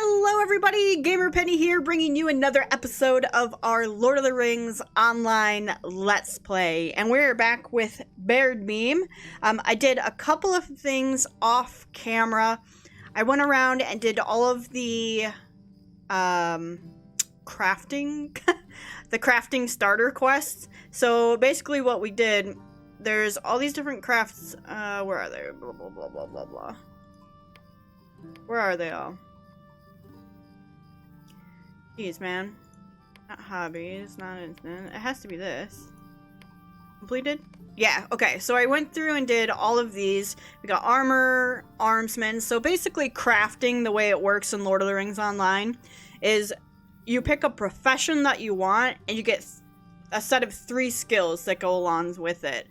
Hello everybody, Gamer Penny here, bringing you another episode of our Lord of the Rings online Let's Play. And we're back with Baradbeam. I did a couple of things off camera. I went around and did all of the crafting, the crafting starter quests. So basically what we did, there's all these different crafts, where are they? Blah, blah, blah, blah, blah, blah. Where are they all? Jeez, man. Not hobbies, not instant. It has to be this. Completed? Yeah, okay. So I went through and did all of these. We got armor, armsmen. So basically crafting, the way it works in Lord of the Rings Online, is you pick a profession that you want, and you get a set of 3 skills that go along with it.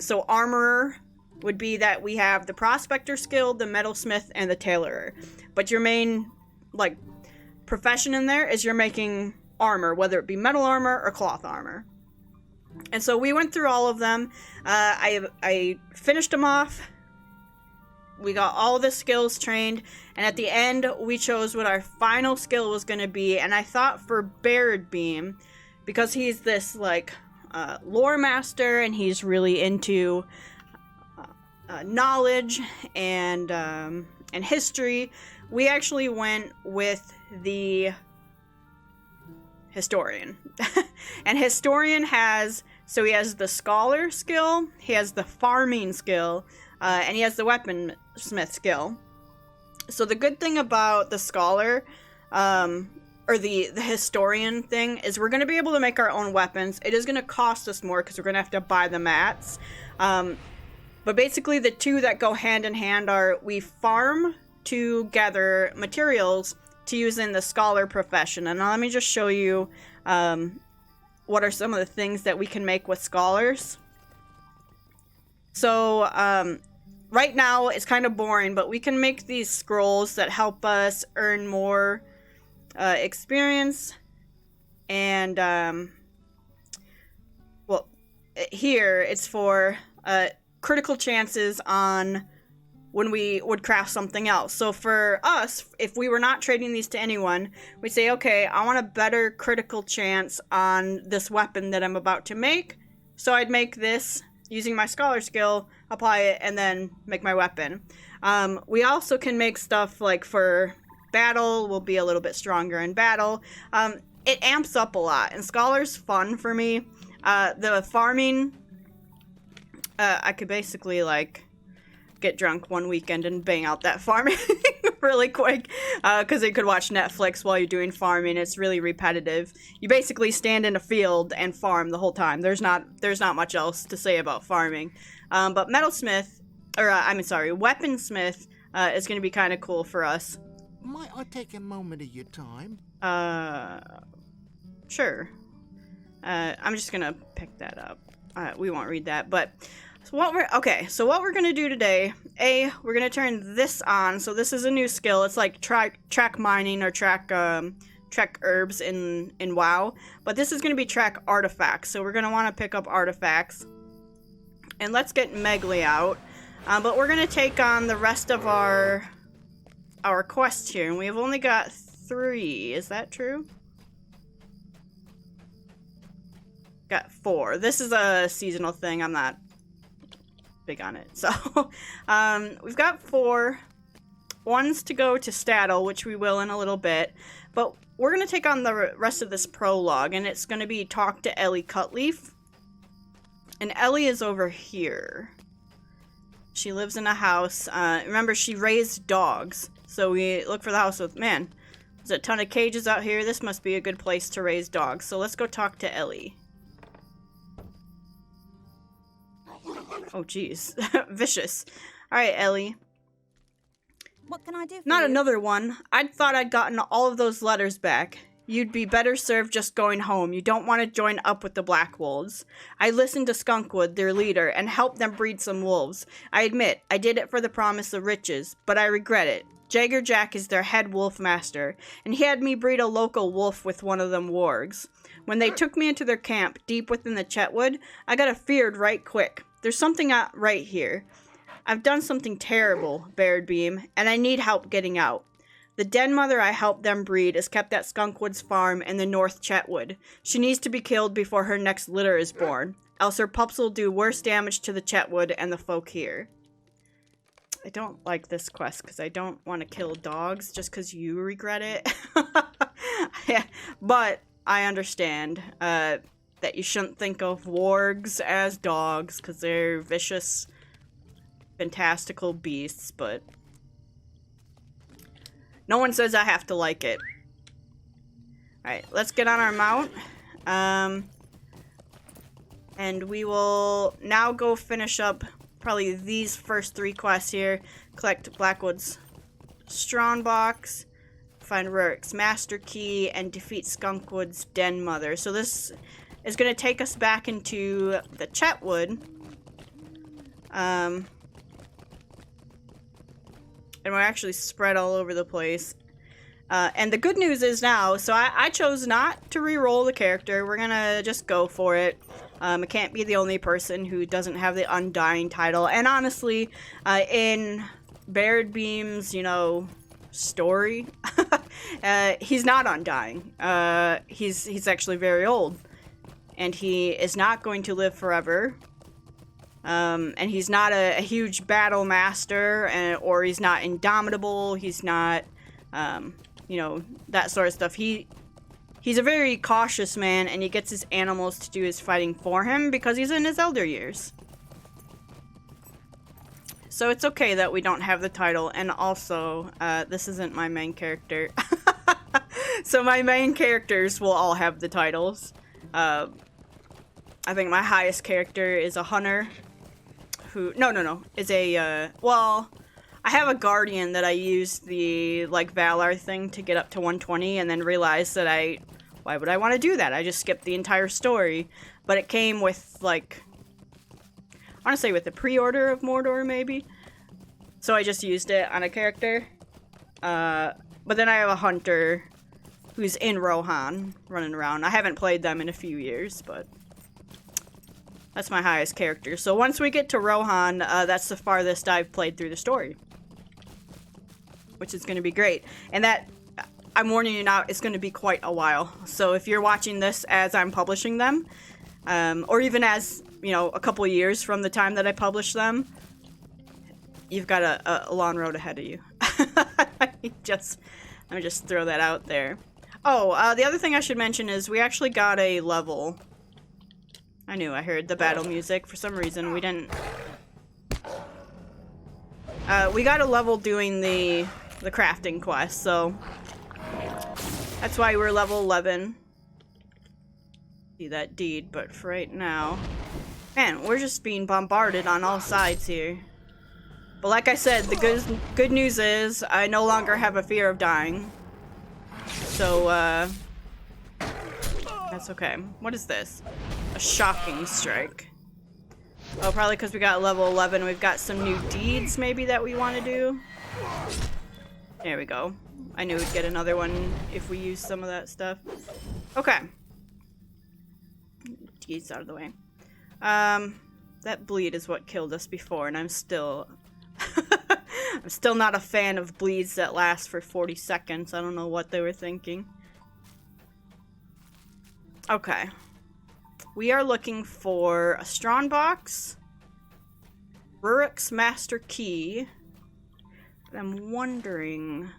So armorer would be that we have the prospector skill, the metalsmith, and the tailorer. But your main, like, profession in there is you're making armor, whether it be metal armor or cloth armor. And so we went through all of them. I finished them off. We got all the skills trained, and at the end we chose what our final skill was going to be. And I thought for Baradbeam, because he's this like lore master and he's really into knowledge and history, we actually went with the historian. And historian has, so he has the scholar skill, he has the farming skill, and he has the weaponsmith skill. So the good thing about the scholar, or the historian thing, is we're going to be able to make our own weapons. It is going to cost us more because we're going to have to buy the mats. But basically the two that go hand in hand are we farm to gather materials to use in the scholar profession. And let me just show you what are some of the things that we can make with scholars. So right now it's kind of boring, but we can make these scrolls that help us earn more experience. And well, here it's for critical chances on when we would craft something else. So for us, if we were not trading these to anyone, we'd say, okay, I want a better critical chance on this weapon that I'm about to make. So I'd make this using my scholar skill, apply it, and then make my weapon. We also can make stuff like for battle, we'll be a little bit stronger in battle. It amps up a lot, and scholar's fun for me. The farming, I could basically like get drunk one weekend and bang out that farming really quick, because you could watch Netflix while you're doing farming. It's really repetitive. You basically stand in a field and farm the whole time. There's not much else to say about farming. But metalsmith, or weaponsmith, is going to be kind of cool for us. Might I take a moment of your time? Sure. I'm just gonna pick that up. We won't read that, but so what we're gonna do today, we're gonna turn this on. So this is a new skill. It's like track mining or track herbs in WoW, but this is gonna be track artifacts. So we're gonna want to pick up artifacts, and let's get Megli out. But we're gonna take on the rest of our quest here, and we've only got 3. Is that true? Got 4. This is a seasonal thing. I'm not big on it. So we've got 4. One's to go to Staddle, which we will in a little bit. But we're going to take on the rest of this prologue, and it's going to be talk to Ellie Cutleaf. And Ellie is over here. She lives in a house. Remember, she raised dogs. So we look for the house with, man, there's a ton of cages out here. This must be a good place to raise dogs. So let's go talk to Ellie. Oh, jeez. Vicious. Alright, Ellie. What can I do for Not you? another one. I'd thought I'd gotten all of those letters back. You'd be better served just going home. You don't want to join up with the Black Wolves. I listened to Skunkwood, their leader, and helped them breed some wolves. I admit, I did it for the promise of riches, but I regret it. Jagger Jack is their head wolf master, and he had me breed a local wolf with one of them wargs. When they took me into their camp, deep within the Chetwood, I got afeared right quick. There's something out right here. I've done something terrible, Baradbeam, and I need help getting out. The den mother I helped them breed is kept at Skunkwood's farm in the North Chetwood. She needs to be killed before her next litter is born, else her pups will do worse damage to the Chetwood and the folk here. I don't like this quest because I don't want to kill dogs just because you regret it. Yeah, but I understand that you shouldn't think of wargs as dogs because they're vicious, fantastical beasts, but no one says I have to like it. Alright, let's get on our mount. And we will now go finish up probably these first 3 quests here. Collect Blackwood's Strawn Box, find Rurik's Master Key, and defeat Skunkwood's Den Mother. So this is going to take us back into the Chetwood. And we're actually spread all over the place. And the good news is now, so I chose not to re-roll the character. We're gonna just go for it. I can't be the only person who doesn't have the Undying title. And honestly, in Baradbeam's, you know, story, he's not Undying. He's actually very old. And he is not going to live forever. And he's not a huge battle master, or he's not indomitable. He's not, you know, that sort of stuff. He's a very cautious man, and he gets his animals to do his fighting for him because he's in his elder years. So it's okay that we don't have the title, and also, this isn't my main character. So my main characters will all have the titles. I think my highest character is a hunter. Is a, well, I have a guardian that I used the, like, Valar thing to get up to 120, and then realized that why would I want to do that? I just skipped the entire story, but it came with, like, I want to say with the pre-order of Mordor, maybe? So I just used it on a character, but then I have a hunter who's in Rohan, running around. I haven't played them in a few years, but that's my highest character. So once we get to Rohan, that's the farthest I've played through the story. Which is going to be great. And that, I'm warning you now, it's going to be quite a while. So if you're watching this as I'm publishing them, or even as, you know, a couple years from the time that I publish them, you've got a long road ahead of you. Let me just throw that out there. Oh, the other thing I should mention is we actually got a level. I knew I heard the battle music. For some reason, we didn't. We got a level doing the crafting quest, so that's why we're level 11. See that deed, but for right now, man, we're just being bombarded on all sides here. But like I said, the good news is I no longer have a fear of dying. So, that's okay. What is this? A shocking strike. Oh, probably because we got level 11. We've got some new deeds, maybe, that we want to do. There we go. I knew we'd get another one if we use some of that stuff. Okay. Deeds out of the way. That bleed is what killed us before, and I'm still... I'm still not a fan of bleeds that last for 40 seconds. I don't know what they were thinking. Okay. We are looking for a Strawn Box, Rurik's Master Key, but I'm wondering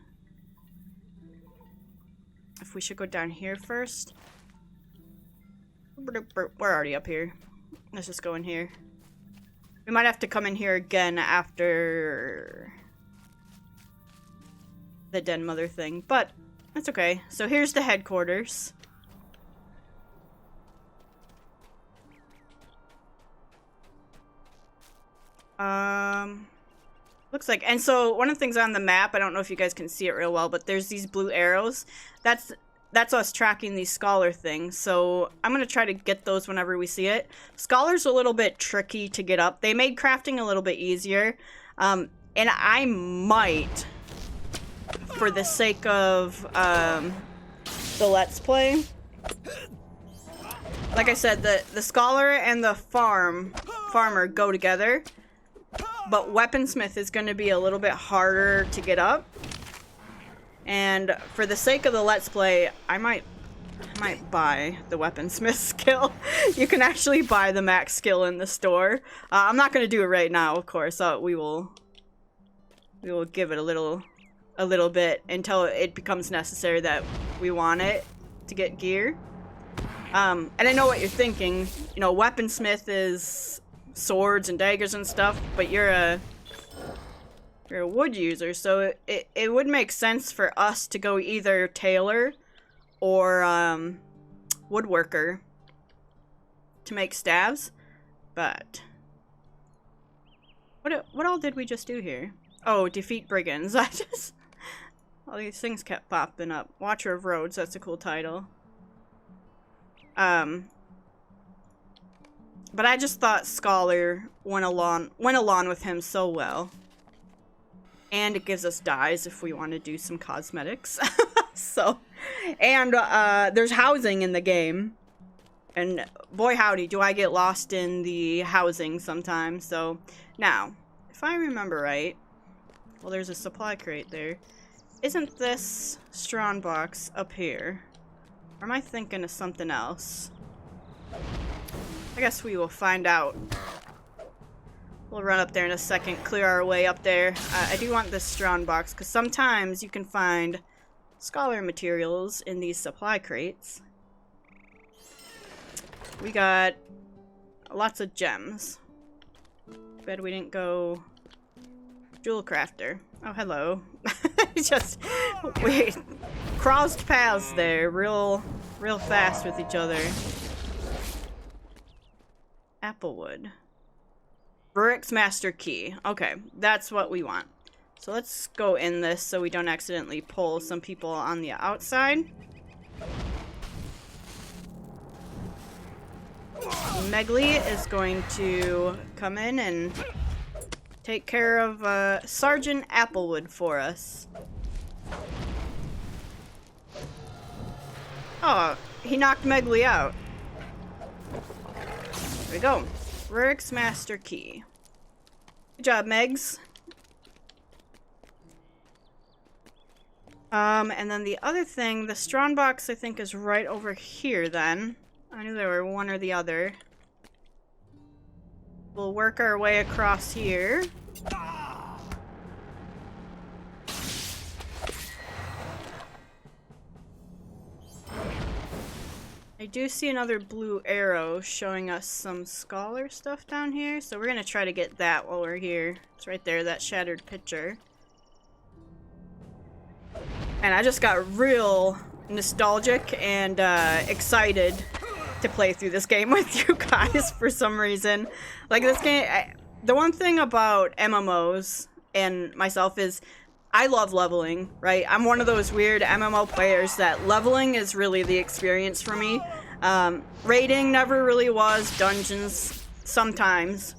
if we should go down here first. We're already up here. Let's just go in here. We might have to come in here again after the Den Mother thing, but that's okay. So here's the headquarters. Looks like, and so one of the things on the map, I don't know if you guys can see it real well, but there's these blue arrows. That's us tracking these scholar things. So I'm gonna try to get those whenever we see it. Scholar's a little bit tricky to get up. They made crafting a little bit easier. And I might, for the sake of the Let's Play, like I said, the scholar and the farmer go together. But weaponsmith is going to be a little bit harder to get up. And for the sake of the Let's Play, I might buy the weaponsmith skill. You can actually buy the max skill in the store. I'm not gonna do it right now, of course. We will give it a little bit until it becomes necessary that we want it to get gear. And I know what you're thinking. You know, weaponsmith is swords and daggers and stuff, but you're a wood user, so it would make sense for us to go either tailor or woodworker to make staves. But what all did we just do here? Oh, defeat brigands. All these things kept popping up. Watcher of Roads, that's a cool title. But I just thought Scholar went along with him so well. And it gives us dyes if we want to do some cosmetics. So, and there's housing in the game. And boy howdy, do I get lost in the housing sometimes. So, now, if I remember right, well, there's a supply crate there. Isn't this strong box up here? Or am I thinking of something else? I guess we will find out. We'll run up there in a second, clear our way up there. I do want this strong box, because sometimes you can find scholar materials in these supply crates. We got lots of gems. Bet we didn't go jewel crafter. Oh, hello. We crossed paths there real fast with each other. Applewood. Burrick's Master Key. Okay, that's what we want. So let's go in this so we don't accidentally pull some people on the outside. Megley is going to come in and take care of Sergeant Applewood for us. Oh, he knocked Megley out. There we go. Burrick's Master Key. Good job, Megs. And then the other thing, the strong box I think is right over here then. I knew there were one or the other. We'll work our way across here. I do see another blue arrow showing us some scholar stuff down here, so we're gonna try to get that while we're here. It's right there, that shattered picture. And I just got real nostalgic and excited to play through this game with you guys for some reason. Like, this game, the one thing about MMOs and myself is I love leveling, right? I'm one of those weird MMO players that leveling is really the experience for me. Raiding never really was, dungeons sometimes.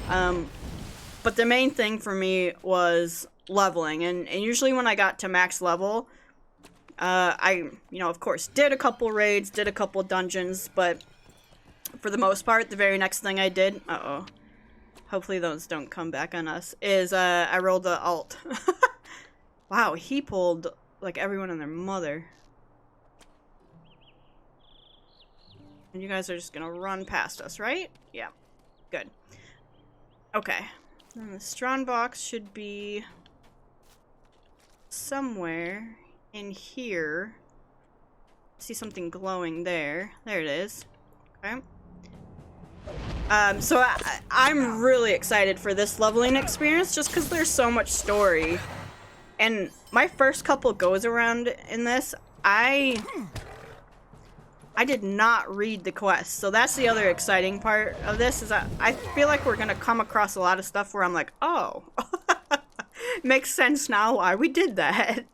But the main thing for me was leveling, and usually when I got to max level, I, of course, did a couple raids, did a couple dungeons, but for the most part, the very next thing I did, hopefully those don't come back on us, is I rolled the alt. Wow, he pulled, like, everyone and their mother. And you guys are just gonna run past us, right? Yeah, good. Okay, and the strong box should be somewhere in here. See something glowing there. There it is. Okay. So I'm really excited for this leveling experience just because there's so much story. And my first couple goes around in this, I did not read the quest. So that's the other exciting part of this, is I feel like we're going to come across a lot of stuff where I'm like, oh, makes sense now why we did that.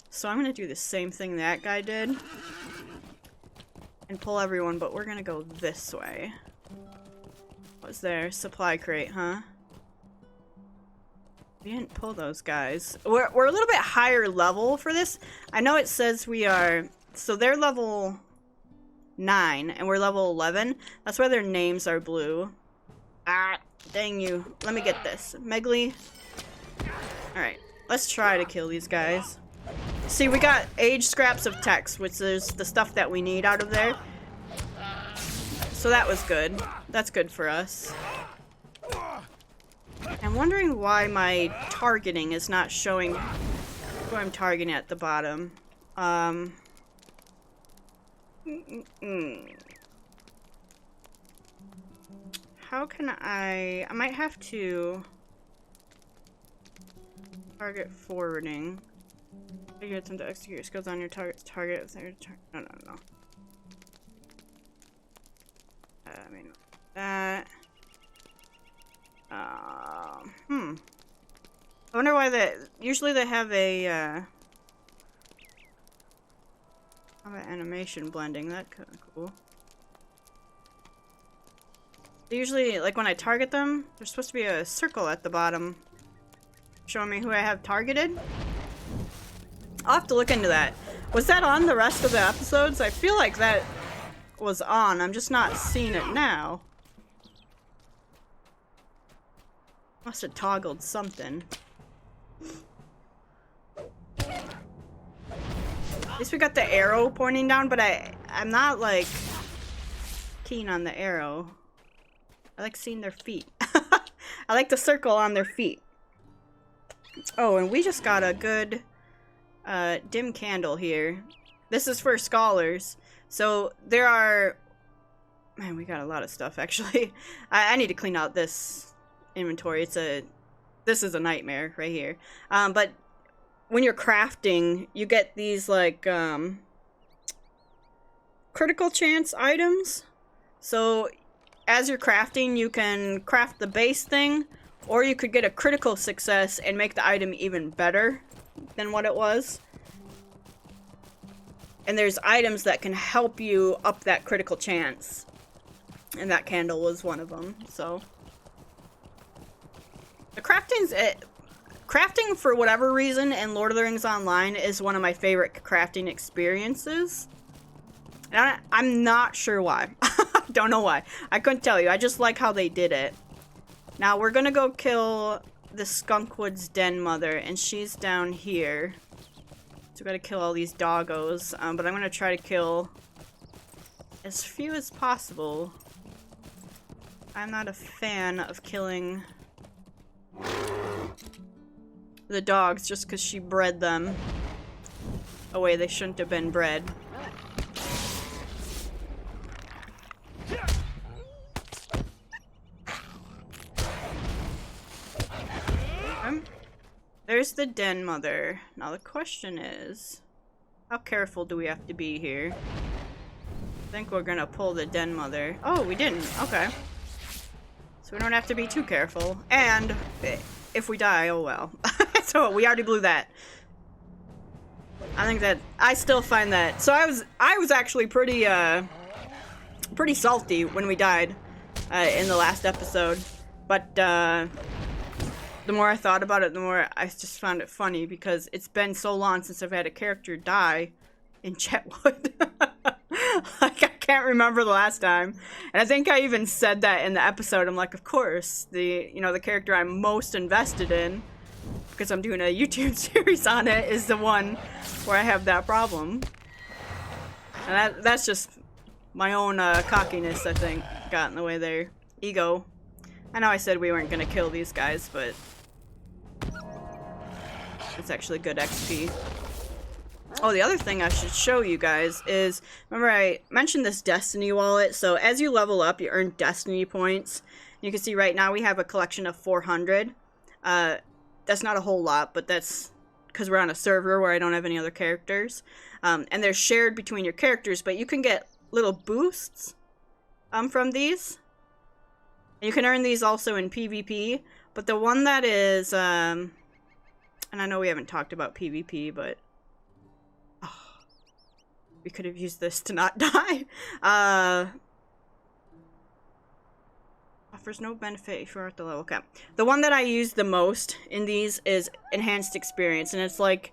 So I'm going to do the same thing that guy did and pull everyone, but we're going to go this way. What's there? Supply crate, huh? We didn't pull those guys. We're a little bit higher level for this. I know it says we are... So they're level 9, and we're level 11. That's why their names are blue. Ah, dang you. Let me get this. Megley. Alright, let's try to kill these guys. See, we got age scraps of text, which is the stuff that we need out of there. So that was good. That's good for us. I'm wondering why my targeting is not showing who I'm targeting at the bottom. How can I might have to target forwarding. You get them to execute your skills on your target's target. No. I mean that. I wonder why they usually they have a animation blending. That's kind of cool. They usually, like when I target them, there's supposed to be a circle at the bottom showing me who I have targeted. I'll have to look into that. Was that on the rest of the episodes? I feel like that was on. I'm just not seeing it now. Must have toggled something. At least we got the arrow pointing down, but I'm not like keen on the arrow. I like seeing their feet. I like the circle on their feet. Oh, and we just got a good dim candle here. This is for scholars. So there are... Man, we got a lot of stuff, actually. I need to clean out this inventory. This is a nightmare right here. But when you're crafting, you get these, like, critical chance items. So as you're crafting, you can craft the base thing, or you could get a critical success and make the item even better than what it was. And there's items that can help you up that critical chance. And that candle was one of them, so. The crafting, for whatever reason, in Lord of the Rings Online is one of my favorite crafting experiences. And I'm not sure why. Don't know why. I couldn't tell you. I just like how they did it. Now, we're gonna go kill the Skunkwood's den mother, and she's down here. So we gotta kill all these doggos, but I'm gonna try to kill as few as possible. I'm not a fan of killing the dogs just because she bred them a way they shouldn't have been bred. There's the den mother. Now the question is, how careful do we have to be here? I think we're gonna pull the den mother. Oh, we didn't. Okay. So we don't have to be too careful. And if we die, oh well. So we already blew that. I think that I still find that. So I was actually pretty salty when we died in the last episode. But the more I thought about it, the more I just found it funny because it's been so long since I've had a character die in Chetwood. Like, I can't remember the last time. And I think I even said that in the episode. I'm like, of course, the character I'm most invested in, because I'm doing a YouTube series on it, is the one where I have that problem. And that's just my own cockiness, I think, got in the way there. Ego. I know I said we weren't going to kill these guys, but it's actually good XP. Oh, the other thing I should show you guys is, remember I mentioned this Destiny wallet. So as you level up, you earn Destiny points. You can see right now we have a collection of 400. That's not a whole lot, but that's because we're on a server where I don't have any other characters. And they're shared between your characters, but you can get little boosts from these. And you can earn these also in PvP, but the one that is, and I know we haven't talked about PvP, but we could have used this to not die. Offers no benefit if you're at the level. Okay. The one that I use the most in these is enhanced experience, and it's like,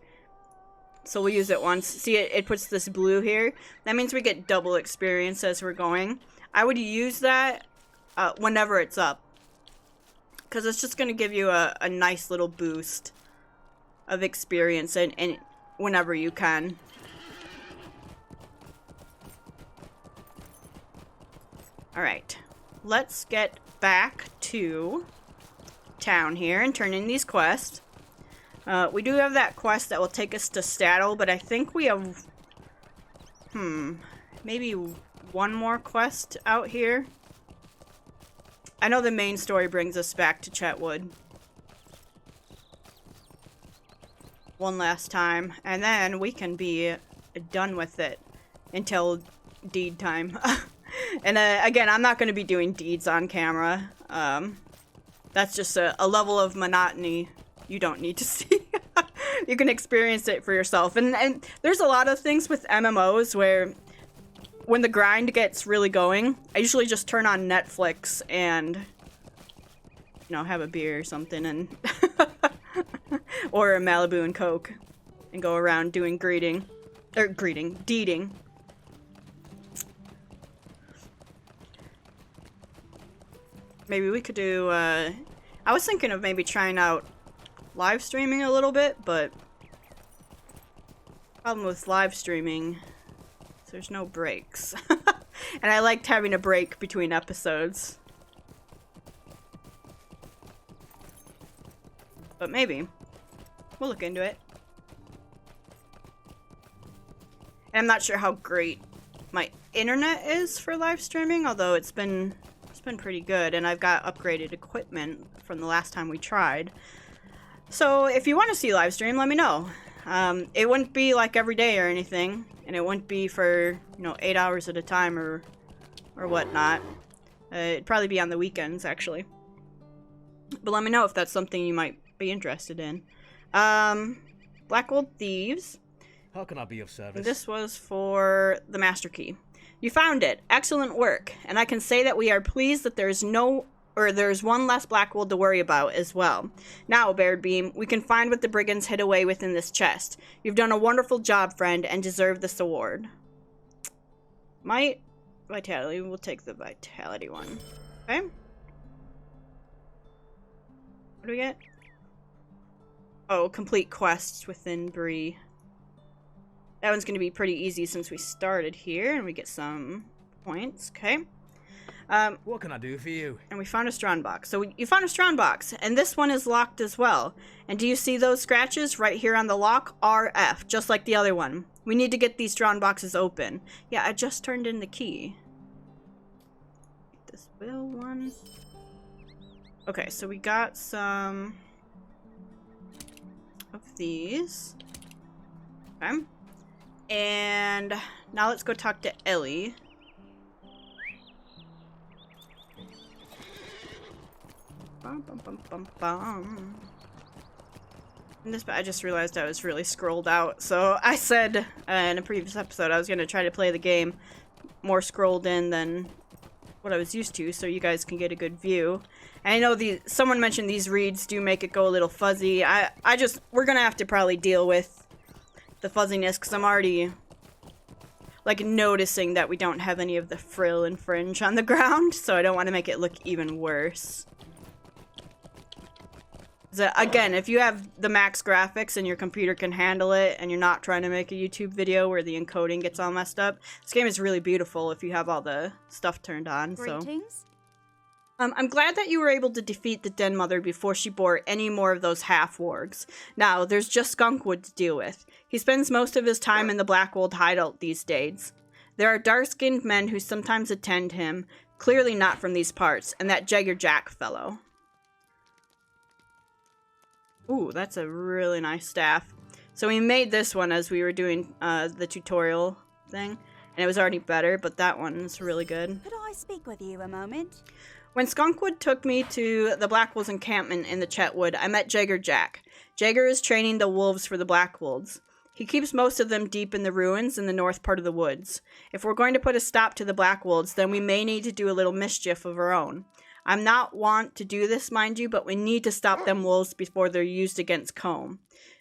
so we'll use it once. See, it puts this blue here. That means we get double experience as we're going. I would use that whenever it's up, because it's just going to give you a nice little boost of experience, and whenever you can. Alright, let's get back to town here and turn in these quests. We do have that quest that will take us to Staddle, but I think we have, maybe one more quest out here. I know the main story brings us back to Chetwood one last time, and then we can be done with it until deed time. And again, I'm not going to be doing deeds on camera. That's just a level of monotony you don't need to see. You can experience it for yourself. And there's a lot of things with MMOs where when the grind gets really going, I usually just turn on Netflix and, you know, have a beer or something, and or a Malibu and Coke, and go around doing deeding. Maybe we could do, I was thinking of maybe trying out live streaming a little bit, but problem with live streaming is there's no breaks. And I liked having a break between episodes. But maybe. We'll look into it. And I'm not sure how great my internet is for live streaming, although it's been pretty good, and I've got upgraded equipment from the last time we tried. So if you want to see live stream, let me know. It wouldn't be like every day or anything, and it wouldn't be for, you know, 8 hours at a time or whatnot. It'd probably be on the weekends, actually. But let me know if that's something you might be interested in. Blackwood Thieves. How can I be of service? This was for the Master Key. You found it. Excellent work. And I can say that we are pleased that there's one less Blackwood to worry about as well. Now, Baradbeam, we can find what the brigands hid away within this chest. You've done a wonderful job, friend, and deserve this award. Vitality. We'll take the Vitality one. Okay. What do we get? Oh, complete quests within Bree. That one's going to be pretty easy since we started here, and we get some points. Okay. What can I do for you? And we found a strong box. So you found a strong box, and this one is locked as well. And do you see those scratches right here on the lock? RF, just like the other one. We need to get these strong boxes open. Yeah, I just turned in the key. This will one. Okay, so we got some of these. Okay. And now let's go talk to Ellie. Bum, bum, bum, bum, bum. And this, I just realized I was really scrolled out. So I said in a previous episode I was going to try to play the game more scrolled in than what I was used to, so you guys can get a good view. And I know someone mentioned these reeds do make it go a little fuzzy. We're going to have to probably deal with the fuzziness, because I'm already like noticing that we don't have any of the frill and fringe on the ground, so I don't want to make it look even worse. So again, if you have the max graphics and your computer can handle it, and you're not trying to make a YouTube video where the encoding gets all messed up, this game is really beautiful if you have all the stuff turned on. Greetings. I'm glad that you were able to defeat the Den Mother before she bore any more of those half-wargs. Now, there's just Skunkwood to deal with. He spends most of his time in the Blackwood hideout these days. There are dark-skinned men who sometimes attend him, clearly not from these parts, and that Jagger Jack fellow. Ooh, that's a really nice staff. So we made this one as we were doing the tutorial thing, and it was already better, but that one's really good. Could I speak with you a moment? When Skunkwood took me to the Blackwolves encampment in the Chetwood, I met Jagger Jack. Jagger is training the wolves for the Blackwolves. He keeps most of them deep in the ruins in the north part of the woods. If we're going to put a stop to the Blackwolves, then we may need to do a little mischief of our own. I'm not want to do this, mind you, but we need to stop them wolves before they're used against Combe.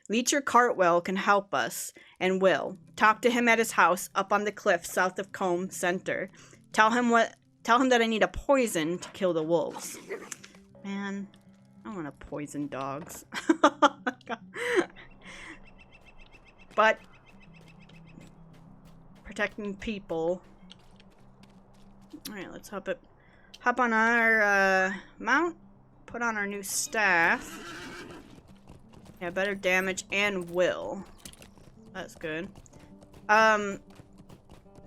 Leecher Cartwell can help us, and will. Talk to him at his house up on the cliff south of Combe Center. Tell him that I need a poison to kill the wolves. Man, I want to poison dogs. but protecting people. Alright, let's hop on our mount, put on our new staff. Yeah, better damage and will. That's good.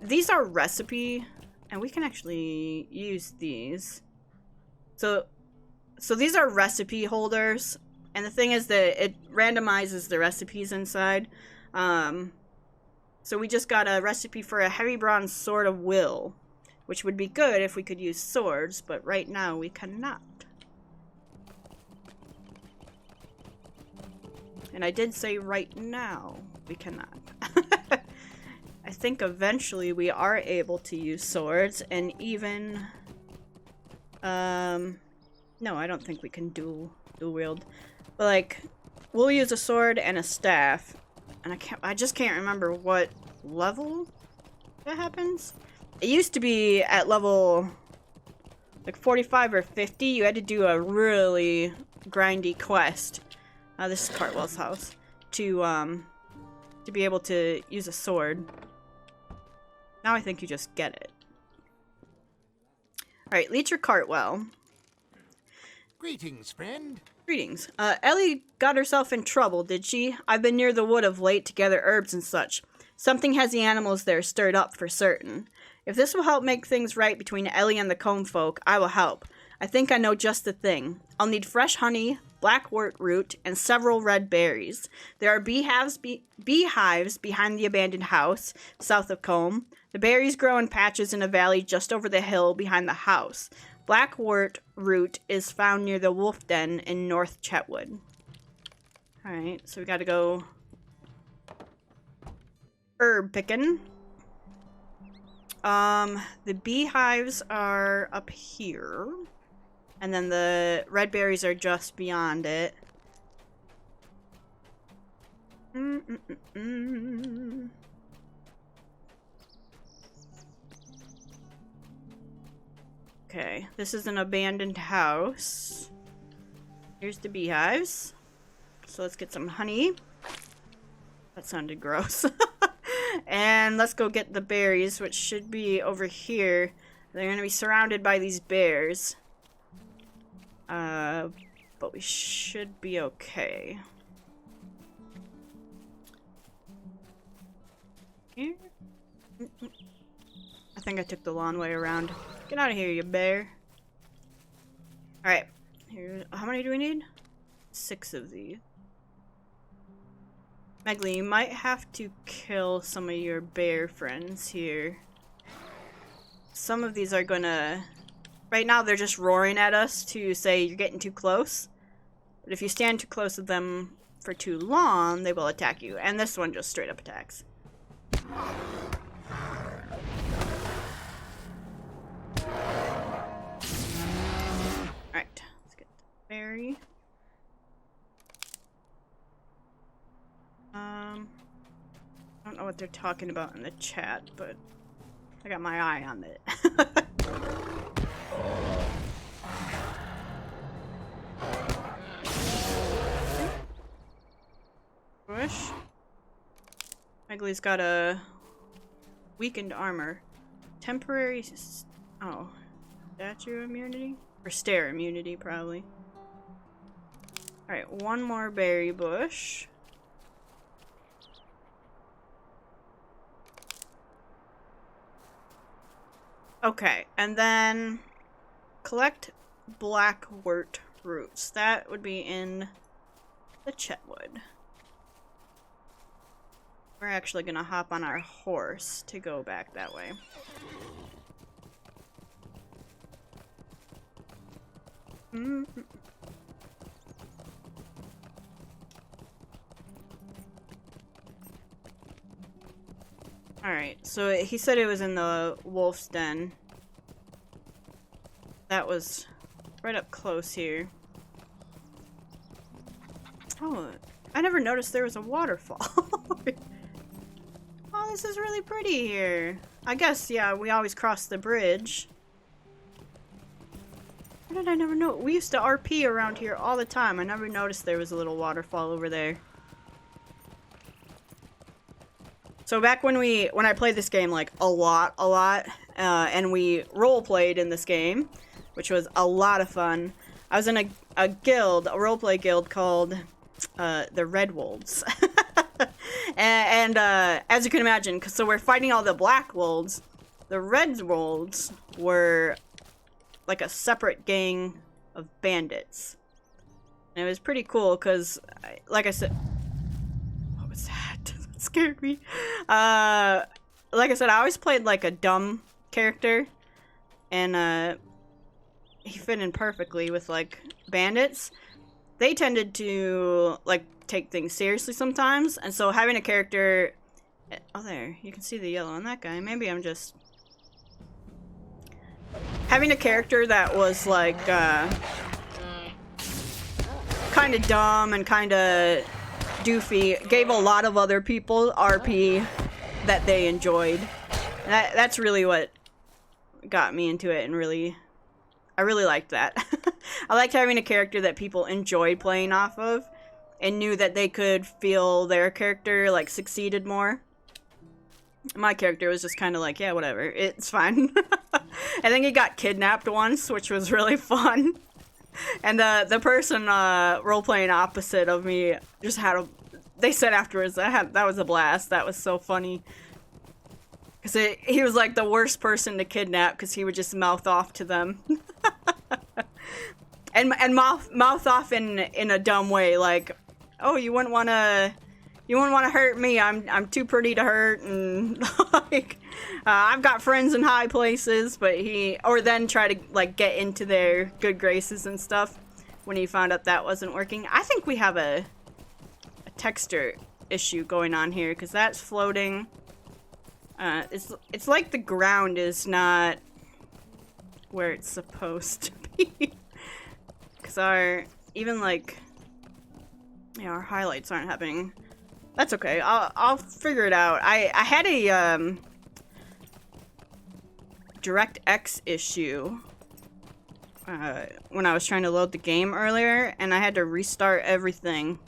These are recipe, and we can actually use these. So these are recipe holders, and the thing is that it randomizes the recipes inside. So we just got a recipe for a heavy bronze sword of will, which would be good if we could use swords, but right now we cannot. And I did say right now we cannot. I think eventually we are able to use swords, and even no, I don't think we can dual wield. But like, we'll use a sword and a staff, and I just can't remember what level that happens. It used to be at level like 45 or 50. You had to do a really grindy quest. This is Cartwell's house to be able to use a sword. Now I think you just get it. Alright, Leecher Cartwell. Greetings, friend. Greetings. Ellie got herself in trouble, did she? I've been near the wood of late to gather herbs and such. Something has the animals there stirred up for certain. If this will help make things right between Ellie and the Comb folk, I will help. I think I know just the thing. I'll need fresh honey, black wort root, and several red berries. There are beehives behind the abandoned house, south of Comb. The berries grow in patches in a valley just over the hill behind the house. Black wort root is found near the wolf den in North Chetwood. Alright, so we gotta go herb picking. The beehives are up here. And then the red berries are just beyond it. Okay, this is an abandoned house. Here's the beehives. So let's get some honey. That sounded gross. And let's go get the berries, which should be over here. They're gonna be surrounded by these bears. But we should be okay. Here? I think I took the long way around. Get out of here, you bear. Alright. Here, how many do we need? 6 of these. Megley, you might have to kill some of your bear friends here. Some of these are gonna... Right now they're just roaring at us to say you're getting too close. But if you stand too close to them for too long, they will attack you. And this one just straight up attacks. Alright, let's get the berry. I don't know what they're talking about in the chat, but I got my eye on it. Bush. Megley's got a weakened armor. Temporary statue immunity? Or stare immunity, probably. Alright, one more berry bush. Okay, and then collect black wort roots. That would be in the Chetwood. We're actually gonna hop on our horse to go back that way. Alright, so he said it was in the wolf's den. That was right up close here. Oh, I never noticed there was a waterfall. Oh, this is really pretty here. I guess, yeah, we always cross the bridge. How did I never know? We used to RP around here all the time. I never noticed there was a little waterfall over there. So back when I played this game like a lot, and we role played in this game, which was a lot of fun. I was in a guild, a roleplay guild called the Red Wolves. and as you can imagine, so we're fighting all the Black Wolves. The Red Wolves were like a separate gang of bandits. And it was pretty cool because, like I said, what was that? That scared me. Like I said, I always played like a dumb character, and he fit in perfectly with like bandits. They tended to like take things seriously sometimes, and so having a character, oh there, you can see the yellow on that guy. Maybe I'm just having a character that was like kind of dumb and kind of doofy gave a lot of other people RP that they enjoyed. That's really what got me into it, and I really liked that. I liked having a character that people enjoyed playing off of and knew that they could feel their character like succeeded more. My character was just kind of like, yeah, whatever, it's fine. I think he got kidnapped once, which was really fun. And the person role-playing opposite of me just had they said afterwards, that was a blast. That was so funny. Because he was like the worst person to kidnap because he would just mouth off to them. and mouth off in a dumb way, like, oh, you wouldn't want to hurt me. I'm too pretty to hurt, and like I've got friends in high places. But then try to like get into their good graces and stuff when he found out that wasn't working. I think we have a texture issue going on here because that's floating. It's like the ground is not where it's supposed to be. Because our highlights aren't happening. That's okay. I'll figure it out. I had a DirectX issue when I was trying to load the game earlier, and I had to restart everything.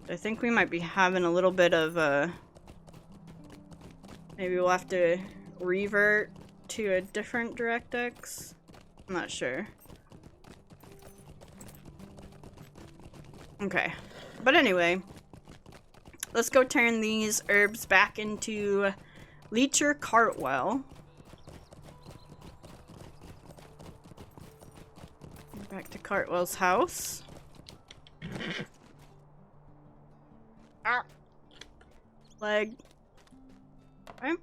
I think we might be having a little bit of maybe we'll have to revert to a different DirectX. I'm not sure. Okay. But anyway, let's go turn these herbs back into Leecher Cartwell. Back to Cartwell's house. Leg. Okay.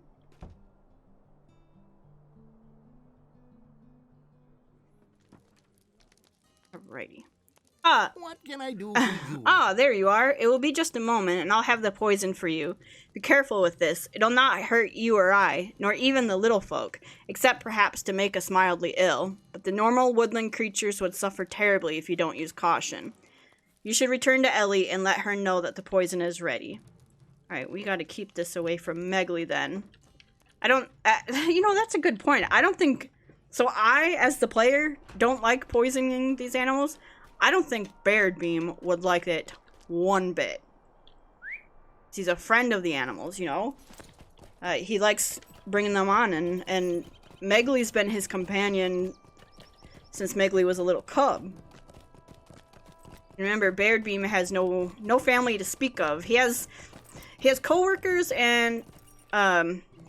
Alrighty. What can I do for you? There you are. It will be just a moment, and I'll have the poison for you. Be careful with this. It'll not hurt you or I, nor even the little folk, except perhaps to make us mildly ill. But the normal woodland creatures would suffer terribly if you don't use caution. You should return to Ellie and let her know that the poison is ready. Alright, we gotta keep this away from Megly then. I don't... that's a good point. I don't think... So I, as the player, don't like poisoning these animals. I don't think Baradbeam would like it one bit. He's a friend of the animals, you know? He likes bringing them on, and Megly's been his companion since Megly was a little cub. Remember, Baradbeam has no family to speak of. He has coworkers and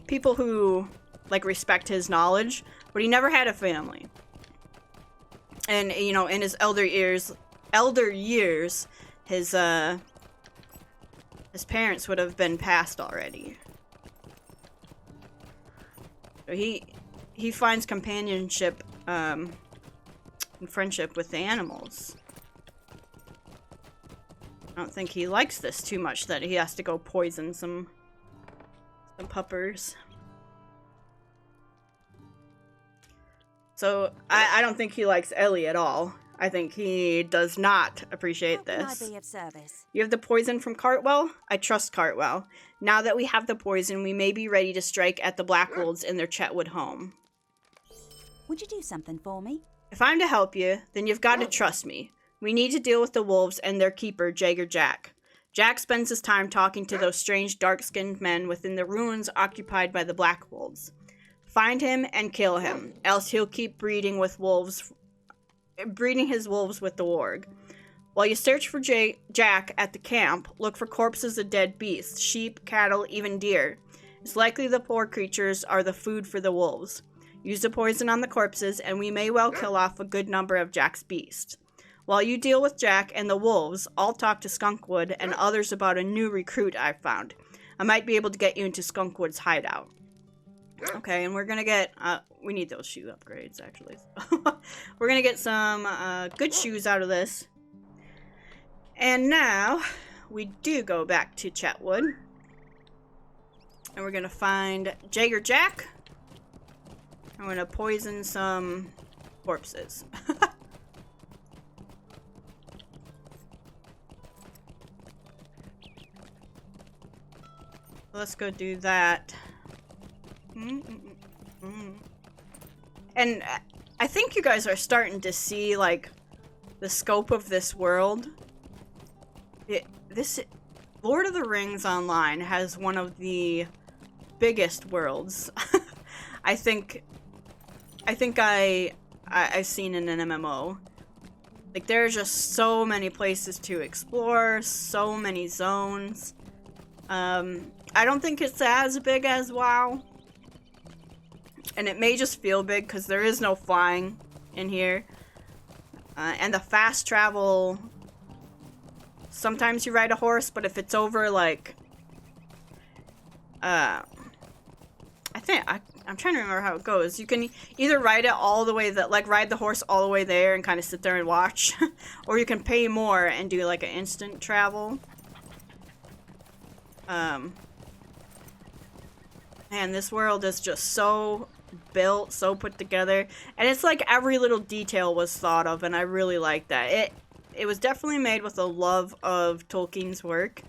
people who like respect his knowledge, but he never had a family. And in his elder years, his parents would have been passed already. So he finds companionship and friendship with the animals. I don't think he likes this too much that he has to go poison some puppers. So I don't think he likes Ellie at all. I think he does not appreciate this. How can I be of service? You have the poison from Cartwell? I trust Cartwell. Now that we have the poison, we may be ready to strike at the Blackwolves in their Chetwood home. Would you do something for me? If I'm to help you, then you've got to trust me. We need to deal with the wolves and their keeper, Jagger Jack. Jack spends his time talking to those strange dark-skinned men within the ruins occupied by the Black Wolves. Find him and kill him, else he'll keep breeding his wolves with the warg. While you search for Jack at the camp, look for corpses of dead beasts, sheep, cattle, even deer. It's likely the poor creatures are the food for the wolves. Use the poison on the corpses, and we may well kill off a good number of Jack's beasts. While you deal with Jack and the wolves, I'll talk to Skunkwood and others about a new recruit I've found. I might be able to get you into Skunkwood's hideout. Okay, and we're gonna get, we need those shoe upgrades, actually. We're gonna get some, good shoes out of this. And now, we do go back to Chetwood. And we're gonna find Jagger Jack. I'm gonna poison some corpses. Let's go do that. And I think you guys are starting to see, like, the scope of this world. This Lord of the Rings Online has one of the biggest worlds I've seen in an MMO. Like, there are just so many places to explore, so many zones. I don't think it's as big as WoW. And it may just feel big because there is no flying in here. And the fast travel, sometimes you ride a horse, but if it's over, like, I'm trying to remember how it goes. You can either ride it all the way ride the horse all the way there and kind of sit there and watch, or you can pay more and do, like, an instant travel. Man, this world is just so built, so put together, and it's like every little detail was thought of, and I really like that. It was definitely made with a love of Tolkien's work.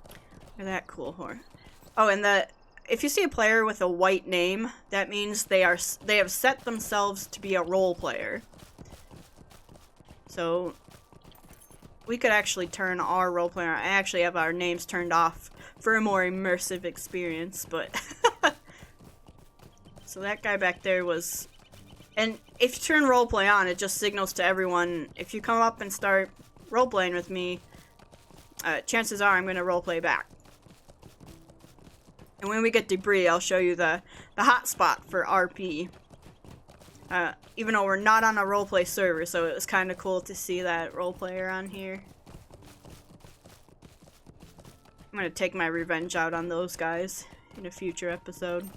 Look at that cool horse. Oh, and if you see a player with a white name, that means they have set themselves to be a role player. So we could actually turn our role player. I actually have our names turned off for a more immersive experience, but so that guy back there was, and if you turn roleplay on, it just signals to everyone, if you come up and start roleplaying with me, chances are I'm going to roleplay back. And when we get debris, I'll show you the hotspot for RP. Even though we're not on a roleplay server, so it was kind of cool to see that roleplayer on here. I'm gonna take my revenge out on those guys in a future episode.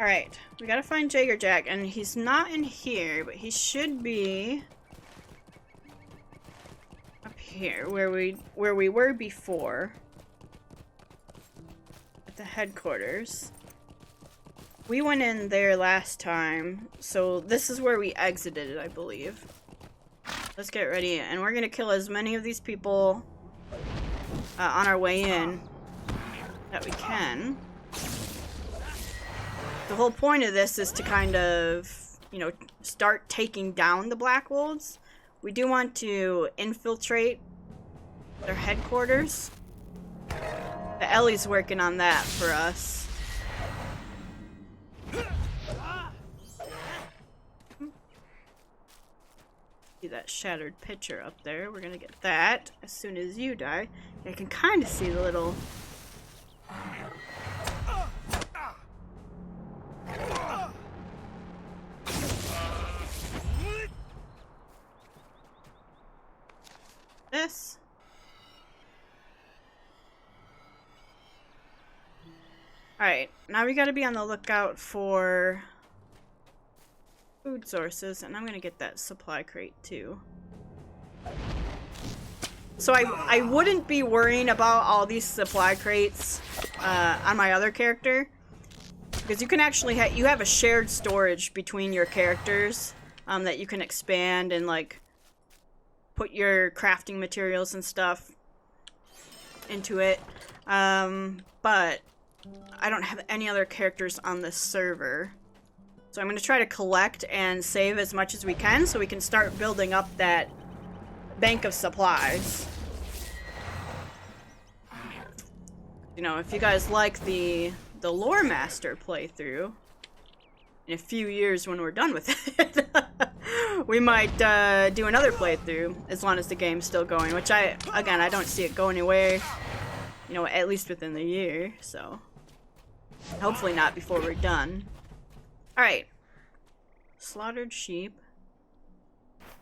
Alright, we gotta find Jagger Jack, and he's not in here, but he should be up here, where we were before. At the headquarters. We went in there last time, so this is where we exited, I believe. Let's get ready, and we're gonna kill as many of these people on our way in that we can. The whole point of this is to kind of, you know, start taking down the Black Wolves. We do want to infiltrate their headquarters. The Ellie's working on that for us. See that shattered picture up there. We're gonna get that as soon as you die. I can kind of see the little... this. Alright, now we gotta be on the lookout for food sources, and I'm gonna get that supply crate too. So I wouldn't be worrying about all these supply crates on my other character, because you can actually you have a shared storage between your characters that you can expand and like put your crafting materials and stuff into it. But I don't have any other characters on this server. So I'm going to try to collect and save as much as we can so we can start building up that bank of supplies. You know, if you guys like the Lore Master playthrough, in a few years when we're done with it, we might do another playthrough as long as the game's still going, which I don't see it going anywhere, you know, at least within the year, so hopefully not before we're done. Alright. Slaughtered sheep.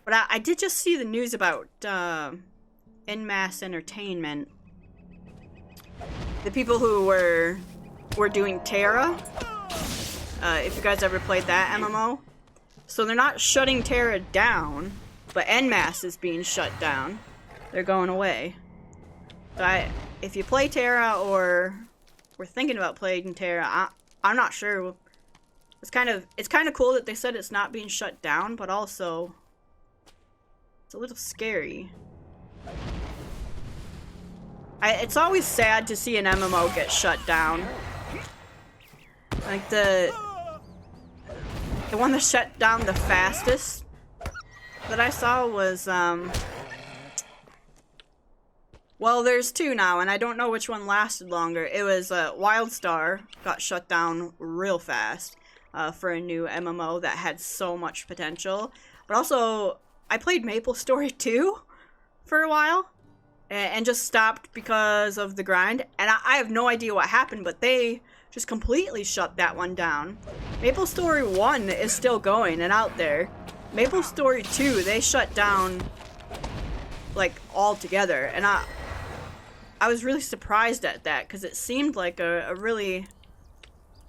But I did just see the news about En Masse Entertainment. The people who were doing Terra. If you guys ever played that MMO. So they're not shutting Terra down, but En Masse is being shut down. They're going away. So if you play Terra or were thinking about playing Terra, I'm not sure. It's kind of cool that they said it's not being shut down, but also it's a little scary. It's always sad to see an MMO get shut down. Like the one that shut down the fastest that I saw was well, there's two now, and I don't know which one lasted longer. It was Wildstar got shut down real fast for a new MMO that had so much potential. But also, I played MapleStory 2 for a while, and just stopped because of the grind. And I have no idea what happened, but they just completely shut that one down. MapleStory 1 is still going and out there. MapleStory 2, they shut down, like, altogether. And I was really surprised at that, because it seemed like a really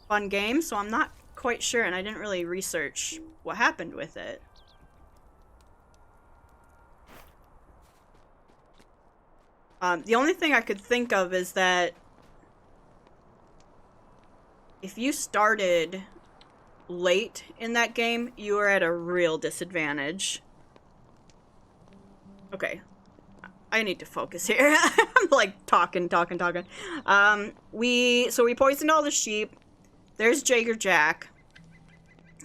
fun game, so I'm not quite sure, and I didn't really research what happened with it. The only thing I could think of is that if you started late in that game, you were at a real disadvantage. Okay. I need to focus here. I'm like talking. We poisoned all the sheep. There's Jagger Jack.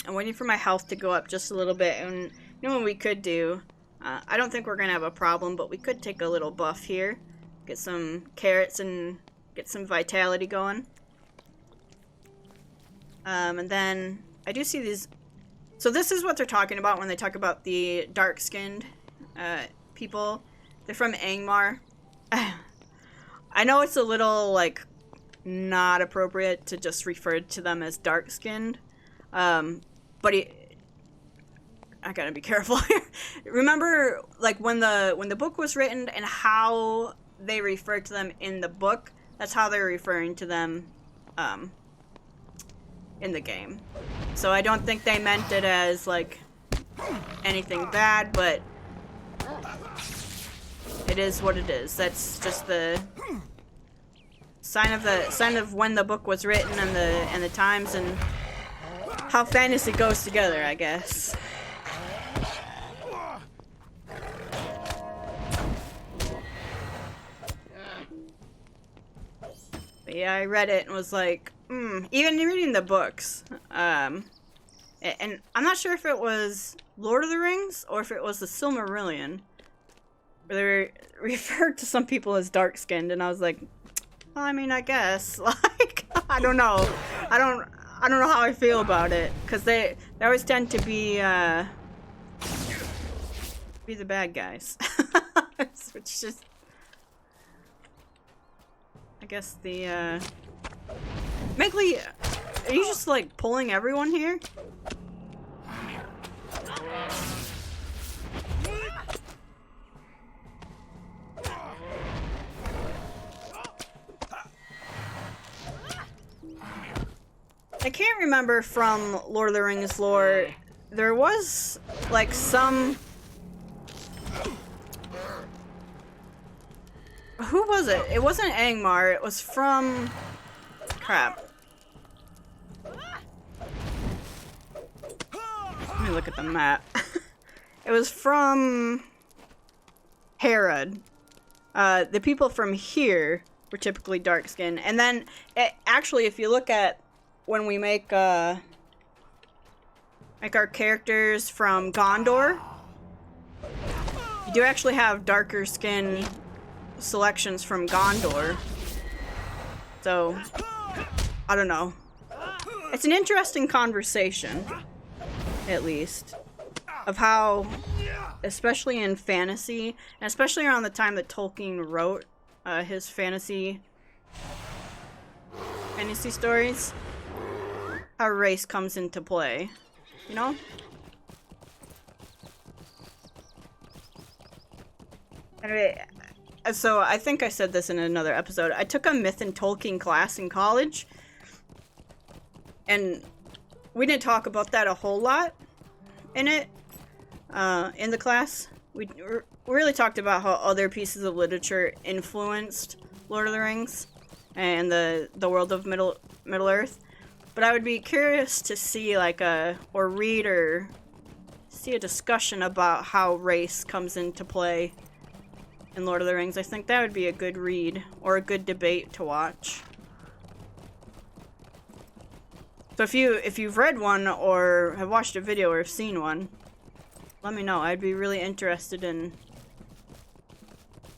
I'm waiting for my health to go up just a little bit, and you know what we could do? I don't think we're gonna have a problem, but we could take a little buff here. Get some carrots and get some vitality going. And then I do see these. So this is what they're talking about when they talk about the dark-skinned people. They're from Angmar. I know it's a little, like, not appropriate to just refer to them as dark-skinned. But I gotta be careful here. Remember, like, when the book was written and how they referred to them in the book, that's how they're referring to them in the game. So I don't think they meant it as, like, anything bad, but it is what it is. That's just the sign of when the book was written and the times and how fantasy goes together, I guess. But yeah, I read it and was like, even reading the books, and I'm not sure if it was Lord of the Rings or if it was the Silmarillion. They referred to some people as dark-skinned, and I was like, well, I mean, I guess. Like, I don't know. I don't know how I feel about it, because they always tend to be the bad guys. Which just, I guess the Megley, are you just like pulling everyone here? I can't remember from Lord of the Rings lore. There was like some. Who was it? It wasn't Angmar. It was from. Crap. Let me look at the map. It was from Herod. The people from here were typically dark skinned, and then actually, if you look at when we make Like our characters from Gondor. You do actually have darker skin selections from Gondor. So, I don't know. It's an interesting conversation, at least, of how, especially in fantasy, and especially around the time that Tolkien wrote his fantasy stories, how race comes into play, you know? Anyway, so I think I said this in another episode. I took a Myth and Tolkien class in college, and we didn't talk about that a whole lot in it, in the class. We really talked about how other pieces of literature influenced Lord of the Rings and the world of Middle-earth. But I would be curious to see, like, or read or see a discussion about how race comes into play in Lord of the Rings. I think that would be a good read or a good debate to watch. So if you've read one or have watched a video or have seen one, let me know. I'd be really interested in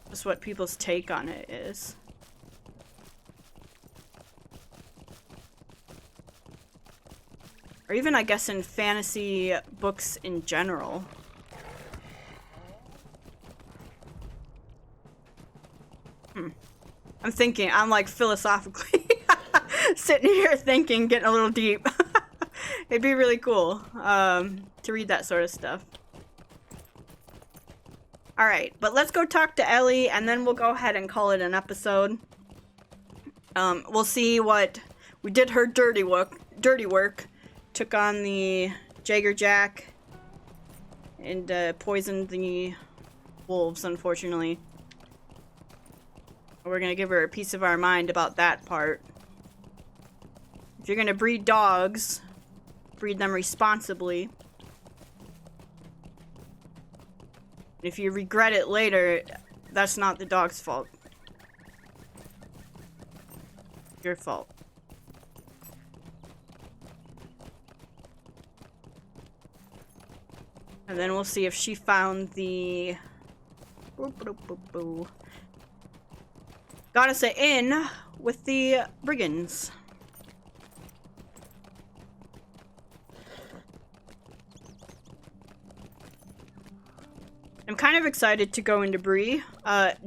just what people's take on it is. Or even, I guess, in fantasy books in general. I'm like philosophically sitting here thinking, getting a little deep. It'd be really cool to read that sort of stuff. Alright, but let's go talk to Ellie, and then we'll go ahead and call it an episode. We'll see what... We did her dirty work. Took on the Jagger Jack, and poisoned the wolves, unfortunately. We're gonna give her a piece of our mind about that part. If you're gonna breed dogs, breed them responsibly. If you regret it later, that's not the dog's fault. Your fault. And then we'll see if she found the... Got us an in with the brigands. I'm kind of excited to go into Bree,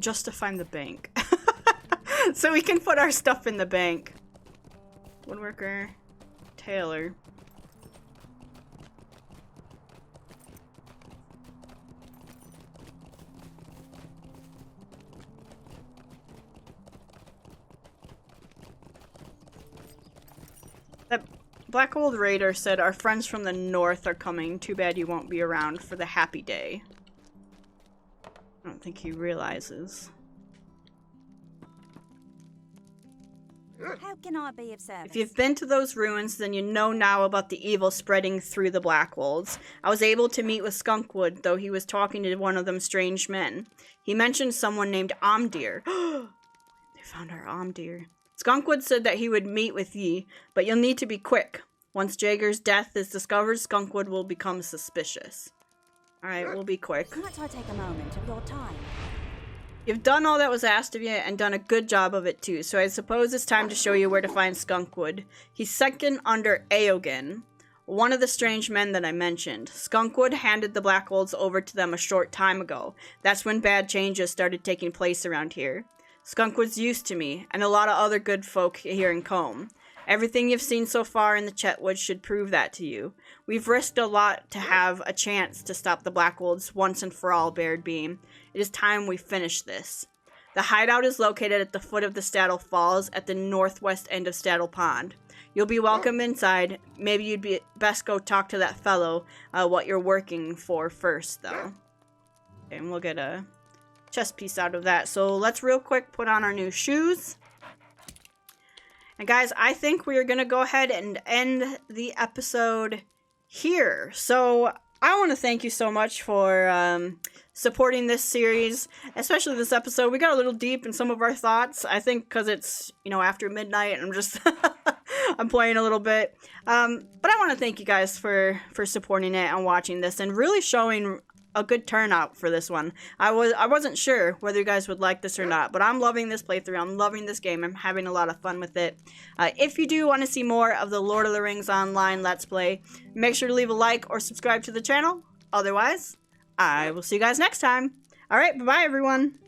just to find the bank. So we can put our stuff in the bank. Woodworker, tailor. That Black Old Raider said, our friends from the north are coming. Too bad you won't be around for the happy day. I don't think he realizes. How can I be of service? If you've been to those ruins, then you know now about the evil spreading through the Blackwolds. I was able to meet with Skunkwood, though he was talking to one of them strange men. He mentioned someone named Omdir. They found our Omdir. Skunkwood said that he would meet with ye, but you'll need to be quick. Once Jagger's death is discovered, Skunkwood will become suspicious. Alright, we'll be quick. Might I take a moment of your time? You've done all that was asked of you, and done a good job of it too, so I suppose it's time to show you where to find Skunkwood. He's second under Eogan, one of the strange men that I mentioned. Skunkwood handed the Blackwolds over to them a short time ago. That's when bad changes started taking place around here. Skunkwood's used to me, and a lot of other good folk here in Combe. Everything you've seen so far in the Chetwood should prove that to you. We've risked a lot to have a chance to stop the Blackwolds once and for all, Baradbeam. It is time we finish this. The hideout is located at the foot of the Staddle Falls at the northwest end of Staddle Pond. You'll be welcome inside. Maybe you'd be best go talk to that fellow what you're working for first, though. Okay, and we'll get a chest piece out of that. So let's real quick put on our new shoes. And guys, I think we are going to go ahead and end the episode here. So I want to thank you so much for supporting this series, especially this episode. We got a little deep in some of our thoughts. I think because it's, you know, after midnight and I'm just I'm playing a little bit. But I want to thank you guys for supporting it and watching this and really showing a good turnout for this one. I wasn't sure whether you guys would like this or not, but I'm loving this playthrough. I'm loving this game. I'm having a lot of fun with it. If you do want to see more of the Lord of the Rings Online Let's Play, make sure to leave a like or subscribe to the channel. Otherwise, I will see you guys next time. Alright, bye-bye everyone.